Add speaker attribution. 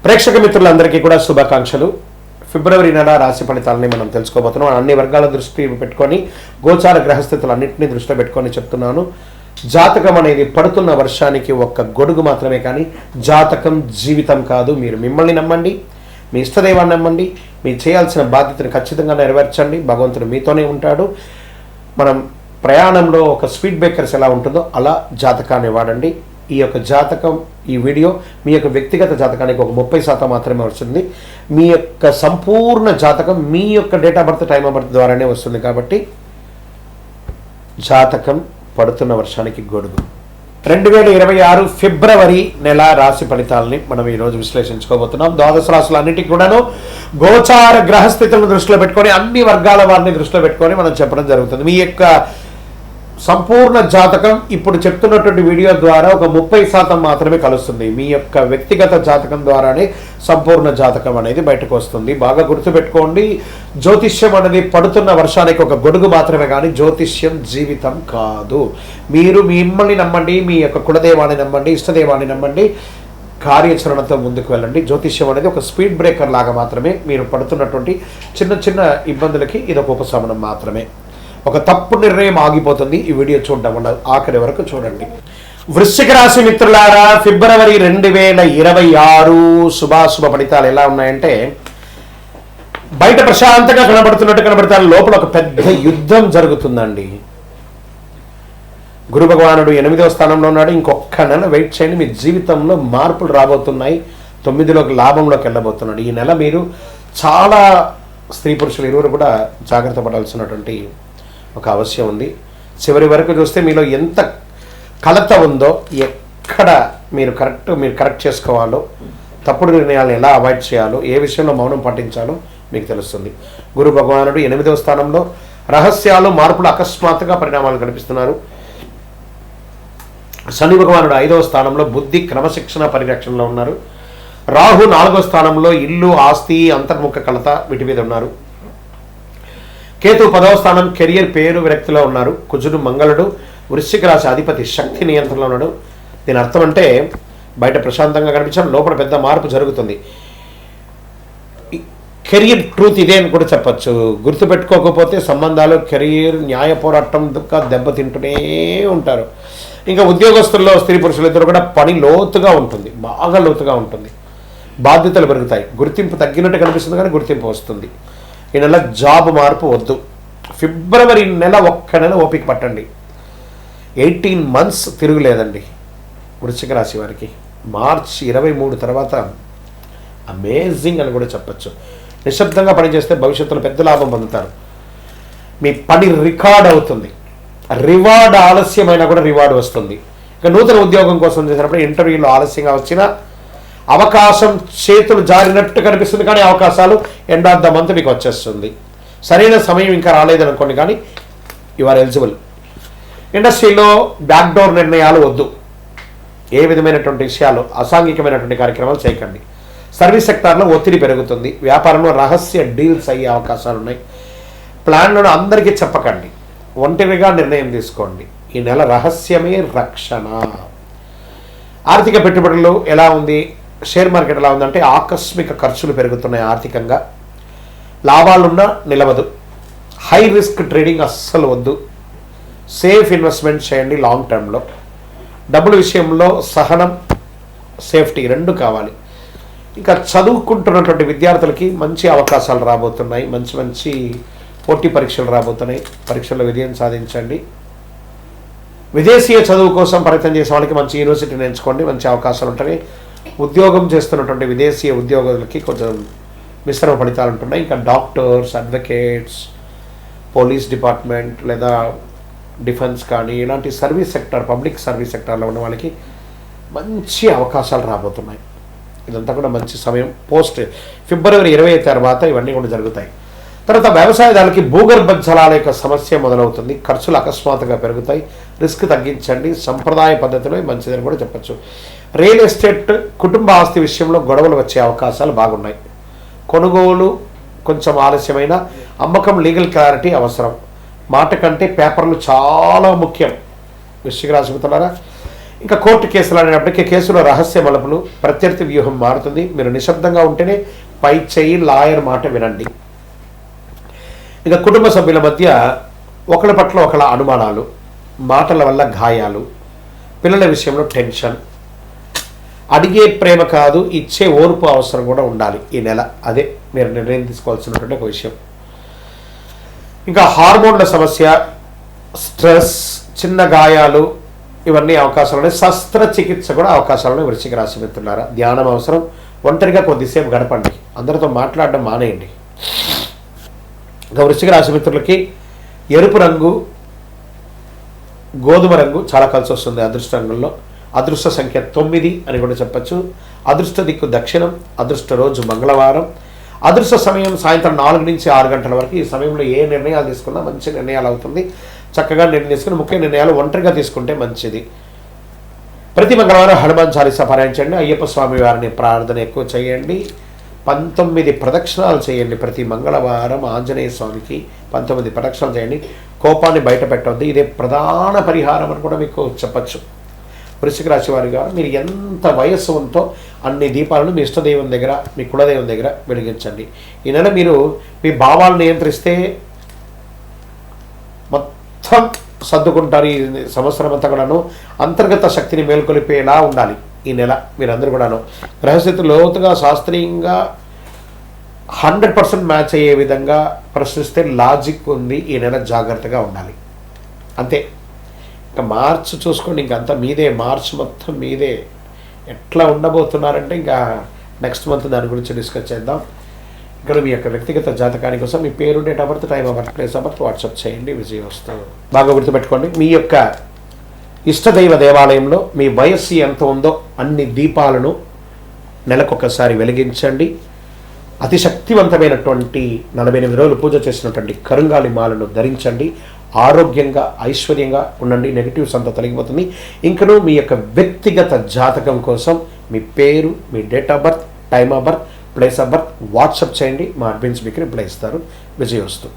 Speaker 1: ప్రేక్షక మిత్రులందరికీ కూడా శుభాకాంక్షలు. ఫిబ్రవరి నెల రాశి ఫలితాలని మనం తెలుసుకోబోతున్నాం. అన్ని వర్గాల దృష్టి పెట్టుకొని గోచార గ్రహస్థితులన్నింటినీ దృష్టిలో పెట్టుకొని చెప్తున్నాను. జాతకం అనేది పడుతున్న వర్షానికి ఒక్క గొడుగు మాత్రమే, కానీ జాతకం జీవితం కాదు. మీరు మిమ్మల్ని నమ్మండి, మీ ఇష్టదైవాన్ని నమ్మండి, మీరు చేయాల్సిన బాధ్యతను ఖచ్చితంగా నెరవేర్చండి. భగవంతుడు మీతోనే ఉంటాడు. మనం ప్రయాణంలో ఒక స్పీడ్ బ్రేకర్స్ ఎలా ఉంటుందో అలా జాతకాన్ని వాడండి. ఈ యొక్క జాతకం, ఈ వీడియో మీ యొక్క వ్యక్తిగత జాతకానికి ఒక 30% మాత్రమే వస్తుంది. మీ యొక్క సంపూర్ణ జాతకం మీ యొక్క date of birth, time of birth ద్వారానే వస్తుంది. కాబట్టి జాతకం పడుతున్న వర్షానికి గొడుగు. 2026 ఫిబ్రవరి నెల రాశి ఫలితాలని మనం ఈరోజు విశ్లేషించుకోబోతున్నాం. ద్వాదశ రాశులు అన్నిటికీ కూడాను గోచార గ్రహస్థితులను దృష్టిలో పెట్టుకొని అన్ని వర్గాల వారిని దృష్టిలో పెట్టుకొని మనం చెప్పడం జరుగుతుంది. మీ యొక్క సంపూర్ణ జాతకం ఇప్పుడు చెప్తున్నటువంటి వీడియో ద్వారా ఒక 30% మాత్రమే కలుస్తుంది. మీ యొక్క వ్యక్తిగత జాతకం ద్వారానే సంపూర్ణ జాతకం అనేది బయటకు వస్తుంది. బాగా గుర్తుపెట్టుకోండి, జ్యోతిష్యం అనేది పడుతున్న వర్షానికి ఒక గొడుగు మాత్రమే, కానీ జ్యోతిష్యం జీవితం కాదు. మీరు మిమ్మల్ని నమ్మండి, మీ యొక్క కులదేవాన్ని నమ్మండి, ఇష్టదేవాన్ని నమ్మండి, కార్యాచరణతో ముందుకు వెళ్ళండి. జ్యోతిష్యం అనేది ఒక స్పీడ్ బ్రేకర్ లాగా మాత్రమే. మీరు పడుతున్నటువంటి చిన్న చిన్న ఇబ్బందులకి ఇది ఒక ఉపశమనం మాత్రమే. ఒక తప్పు నిర్ణయం ఆగిపోతుంది. ఈ వీడియో చూడడం వల్ల ఆఖరి వరకు చూడండి. వృశ్చిక రాశి మిత్రులారా, ఫిబ్రవరి 2026 శుభాశుభ ఫలితాలు ఎలా ఉన్నాయంటే, బయట ప్రశాంతంగా కనబడుతారు, లోపల ఒక పెద్ద యుద్ధం జరుగుతుందండి. గురు భగవానుడు 8వ స్థానంలో ఉన్నాడు. ఇంకొక నెల వెయిట్ చేయండి, మీ జీవితంలో మార్పులు రాబోతున్నాయి. 9లోకి లాభంలోకి వెళ్ళబోతున్నాడు. ఈ నెల మీరు చాలా స్త్రీ పురుషులు ఇరువురు కూడా జాగ్రత్త పడాల్సినటువంటి ఒక అవసరం ఉంది. చివరి వరకు చూస్తే మీలో ఎంత కలత ఉందో, ఎక్కడ మీరు కరెక్ట్ చేసుకోవాలో, తప్పుడు నిర్ణయాలను ఎలా అవాయిడ్ చేయాలో, ఏ విషయంలో మౌనం పాటించాలో మీకు తెలుస్తుంది. గురు భగవానుడు 8వ స్థానంలో, రహస్యాలు, మార్పులు, అకస్మాత్తుగా పరిణామాలు కనిపిస్తున్నారు. శని భగవానుడు 5వ స్థానంలో, బుద్ధి, క్రమశిక్షణ, పరిరక్షణలో ఉన్నారు. రాహు 4వ స్థానంలో, ఇల్లు, ఆస్తి, అంతర్ముఖ కలత, వీటి మీద ఉన్నారు. కేతు 10వ స్థానం, కెరియర్, పేరు, విరక్తిలో ఉన్నారు. కుజుడు, మంగళుడు వృశ్చిక రాశి అధిపతి శక్తి నియంత్రణలో ఉన్నాడు. దీని అర్థం అంటే బయట ప్రశాంతంగా కనిపించడం, లోపల పెద్ద మార్పు జరుగుతుంది. కెరియర్ ట్రూత్ ఇదే అని కూడా చెప్పచ్చు. గుర్తుపెట్టుకోకపోతే సంబంధాలు, కెరియర్, న్యాయ పోరాటం దెబ్బతింటూనే ఉంటారు. ఇంకా ఉద్యోగస్తుల్లో స్త్రీ పురుషులు ఇద్దరు కూడా పని లోతుగా ఉంటుంది, బాగా లోతుగా ఉంటుంది. బాధ్యతలు పెరుగుతాయి. గుర్తింపు తగ్గినట్టు కనిపిస్తుంది, కానీ గుర్తింపు వస్తుంది. ఈ నెల జాబ్ మార్పు వద్దు. ఫిబ్రవరి నెల ఒక్క నెల ఓపిక పట్టండి. 18 months తిరుగులేదండి వృశ్చిక రాశి వారికి. మార్చి 23 తర్వాత అమేజింగ్ అని కూడా చెప్పచ్చు. నిశ్శబ్దంగా పనిచేస్తే భవిష్యత్తులో పెద్ద లాభం పొందుతారు. మీ పని రికార్డ్ అవుతుంది. రివార్డ్ ఆలస్యమైనా కూడా రివార్డ్ వస్తుంది. ఇక నూతన ఉద్యోగం కోసం చేసినప్పుడు ఇంటర్వ్యూలో ఆలస్యంగా వచ్చినా అవకాశం చేతులు జారినట్టు కనిపిస్తుంది, కానీ అవకాశాలు ఎండ్ ఆఫ్ ద మంత్ మీకు వచ్చేస్తుంది. సరైన సమయం ఇంకా రాలేదనుకోండి, కానీ యు ఆర్ ఎలిజిబుల్. ఇండస్ట్రీలో బ్యాక్డోర్ నిర్ణయాలు వద్దు. ఏ విధమైనటువంటి విషయాలు, అసాంఘికమైనటువంటి కార్యక్రమాలు చేయకండి. సర్వీస్ సెక్టార్లో ఒత్తిడి పెరుగుతుంది. వ్యాపారంలో రహస్య డీల్స్ అయ్యే అవకాశాలు ఉన్నాయి. ప్లాన్లను అందరికీ చెప్పకండి, ఒంటరిగా నిర్ణయం తీసుకోండి. ఈ నెల రహస్యమే రక్షణ. ఆర్థిక పెట్టుబడులు ఎలా ఉంది, షేర్ మార్కెట్ ఎలా ఉందంటే ఆకస్మిక ఖర్చులు పెరుగుతున్నాయి. ఆర్థికంగా లాభాలున్నా నిలవదు. హై రిస్క్ ట్రేడింగ్ అస్సలు వద్దు. సేఫ్ ఇన్వెస్ట్మెంట్ చేయండి లాంగ్ టర్మ్లో. డబ్బుల విషయంలో సహనం, సేఫ్టీ రెండు కావాలి. ఇంకా చదువుకుంటున్నటువంటి విద్యార్థులకి మంచి అవకాశాలు రాబోతున్నాయి. మంచి మంచి పోటీ పరీక్షలు రాబోతున్నాయి. పరీక్షల్లో విజయం సాధించండి. విదేశీయ చదువు కోసం ప్రయత్నం చేసే వాళ్ళకి మంచి యూనివర్సిటీని ఎంచుకోండి, మంచి అవకాశాలు ఉంటాయి. ఉద్యోగం చేస్తున్నటువంటి విదేశీయ ఉద్యోగులకి కొంచెం మిశ్రమ ఫలితాలు ఉంటున్నాయి. ఇంకా డాక్టర్స్, అడ్వకేట్స్, పోలీస్ డిపార్ట్మెంట్ లేదా డిఫెన్స్ కానీ ఇలాంటి సర్వీస్ సెక్టర్, పబ్లిక్ సర్వీస్ సెక్టార్లో ఉన్న వాళ్ళకి మంచి అవకాశాలు రాబోతున్నాయి. ఇదంతా కూడా మంచి సమయం. పోస్ట్ ఫిబ్రవరి 20 తర్వాత ఇవన్నీ కూడా జరుగుతాయి. తర్వాత వ్యవసాయదారులకి భూగర్భ జలాల యొక్క సమస్య మొదలవుతుంది. ఖర్చులు అకస్మాత్తుగా పెరుగుతాయి. రిస్క్ తగ్గించండి. సంప్రదాయ పద్ధతిలో మంచిదని కూడా చెప్పచ్చు. రియల్ ఎస్టేట్, కుటుంబ ఆస్తి విషయంలో గొడవలు వచ్చే అవకాశాలు బాగున్నాయి. కొనుగోలు కొంచెం ఆలస్యమైన, అమ్మకం, లీగల్ క్లారిటీ అవసరం. మాట కంటే పేపర్లు చాలా ముఖ్యం. వృశ్చిక రాశి మిత్రులారా, ఇంకా కోర్టు కేసులు అనేటప్పటికీ కేసులో రహస్య మలుపులు, ప్రత్యర్థి వ్యూహం మారుతుంది. మీరు నిశ్శబ్దంగా ఉంటేనే పై చేయి లాయర్ మాట వినండి. ఇక కుటుంబ సభ్యుల మధ్య ఒకళ్ళ పట్ల ఒకళ్ళ అనుమానాలు, మాటల వల్ల గాయాలు, పిల్లల విషయంలో టెన్షన్, అడిగే ప్రేమ కాదు ఇచ్చే ఓర్పు అవసరం కూడా ఉండాలి ఈ నెల. అదే మీరు నిర్ణయం తీసుకోవాల్సినటువంటి ఒక విషయం. ఇంకా హార్మోన్ల సమస్య, స్ట్రెస్, చిన్న గాయాలు, ఇవన్నీ అవకాశాలు. శస్త్రచికిత్స కూడా అవకాశాలను వృశ్చిక రాశి మిత్రులారా. ధ్యానం అవసరం. ఒంటరిగా కొద్దిసేపు గడపండి, అందరితో మాట్లాడడం మానేయండి. ఇంకా వృశ్చిక రాశి మిత్రులకి ఎరుపు రంగు, గోధుమ రంగు చాలా కలిసి వస్తుంది అదృష్ట రంగుల్లో. అదృష్ట సంఖ్య 9 అని కూడా చెప్పచ్చు. అదృష్ట దిక్కు దక్షిణం. అదృష్ట రోజు మంగళవారం. అదృష్ట సమయం సాయంత్రం 4 నుంచి 6 గంటల వరకు. ఈ సమయంలో ఏ నిర్ణయాలు తీసుకున్నా మంచి నిర్ణయాలు అవుతుంది. చక్కగా నిర్ణయం తీసుకుని ముఖ్య నిర్ణయాలు ఒంటరిగా తీసుకుంటే మంచిది. ప్రతి మంగళవారం హనుమాన్ చాలీసా పారాయణించండి. అయ్యప్ప స్వామి వారిని ప్రార్థన ఎక్కువ చేయండి. 19 ప్రదక్షిణాలు చేయండి. ప్రతి మంగళవారం ఆంజనేయ స్వామికి 19 ప్రదక్షిణాలు చేయండి. కోపాన్ని బయట పెట్టవద్దు. ఇదే ప్రధాన పరిహారం అని కూడా మీకు చెప్పచ్చు. వృశ్చిక రాశి వారి గారు మీరు ఎంత వయస్సు ఉందో అన్ని దీపాలను మీ ఇష్టదైవం దగ్గర, మీ కులదైవం దగ్గర వెలిగించండి. ఈ నెల మీరు మీ భావాలను నియంత్రిస్తే మొత్తం సర్దుకుంటారు. ఈ సంవత్సరం అంతా కూడాను అంతర్గత శక్తిని మేల్కొలిపేలా ఉండాలి ఈ నెల. మీరందరూ కూడాను గ్రహస్థితి లోతుగా శాస్త్రీయంగా 100% మ్యాచ్ అయ్యే విధంగా ప్రశ్నిస్తే లాజిక్ ఉంది. ఈ నెల జాగ్రత్తగా ఉండాలి అంతే. ఇంకా మార్చ్ చూసుకోండి, ఇంకంతా మీదే. మార్చ్ మొత్తం మీదే. ఎట్లా ఉండబోతున్నారంటే ఇంకా నెక్స్ట్ మంత్ దాని గురించి డిస్కస్ చేద్దాం. ఇక్కడ మీ యొక్క వ్యక్తిగత జాతకాని కోసం మీ పేరు, date of birth, time of birth, place of birth WhatsApp చేయండి. విజయవస్తు. బాగా గుర్తుపెట్టుకోండి, మీ యొక్క ఇష్టదైవ దేవాలయంలో మీ వయస్సు ఎంత ఉందో అన్ని దీపాలను నెలకొకసారి వెలిగించండి. అతి శక్తివంతమైనటువంటి 48 రోజులు పూజ చేసినటువంటి కరుంగాలి మాలను ధరించండి. ఆరోగ్యంగా ఐశ్వర్యంగా ఉండండి. నెగిటివ్స్ అంతా తొలగిపోతుంది. ఇంకనూ మీ యొక్క వ్యక్తిగత జాతకం కోసం మీ పేరు, మీ date of birth, time of birth, place of birth WhatsApp చేయండి. మా అడ్మిన్స్ మీకు రిప్లై ఇస్తారు. విజయవస్తు.